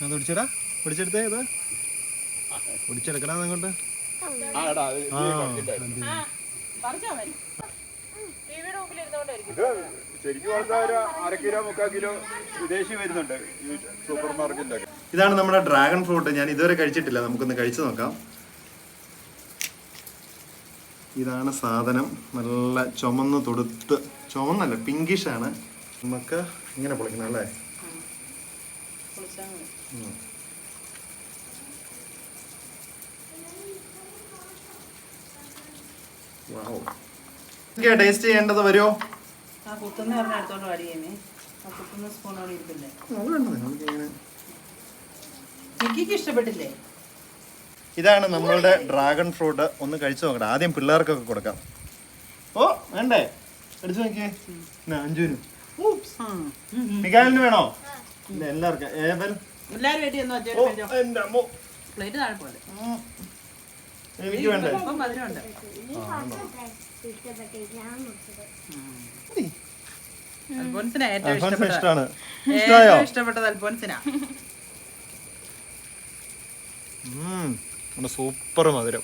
അത് പിടിച്ചടാ, പിടിച്ചെടുത്തേ ഇത് പിടിച്ചെടുക്കടാ അങ്ങോട്ട്. ശരിക്കും അര കിലോ 3/4 കിലോ വിദേശി വരുന്നുണ്ട് സൂപ്പർ മാർക്കറ്റിലൊക്കെ. ഇതാണ് നമ്മുടെ ഡ്രാഗൺ ഫ്രൂട്ട്. ഞാൻ ഇതുവരെ കഴിച്ചിട്ടില്ല, നമുക്കൊന്ന് കഴിച്ചു നോക്കാം. ഇതാണ് സാധനം. നല്ല ചുമന്ന് തൊടുത്ത്, ചുമന്നല്ല പിങ്കിഷ് ആണ്. നമുക്ക് ഇങ്ങനെ പൊളിക്കണം അല്ലേ? ടേസ്റ്റ് ചെയ്യേണ്ടത് വരുമോ? ഇഷ്ടപ്പെട്ടില്ലേ? ഇതാണ് നമ്മളുടെ ഡ്രാഗൺ ഫ്രൂട്ട്. ഒന്ന് കഴിച്ചു നോക്കട്ടെ. ആദ്യം പിള്ളേർക്കൊക്കെ കൊടുക്കാം. ഓ വേണ്ടേ? കഴിച്ചു നോക്കിയേ. അഞ്ജുവിന്, മികാലിന് വേണോ? ഇല്ല, എല്ലാവർക്കും. എനിക്ക് വേണ്ടേ? ഇഷ്ടമാണ്. ഇഷ്ടപ്പെട്ടത് അൽഫോൻസിനാ. സൂപ്പർ മധുരം.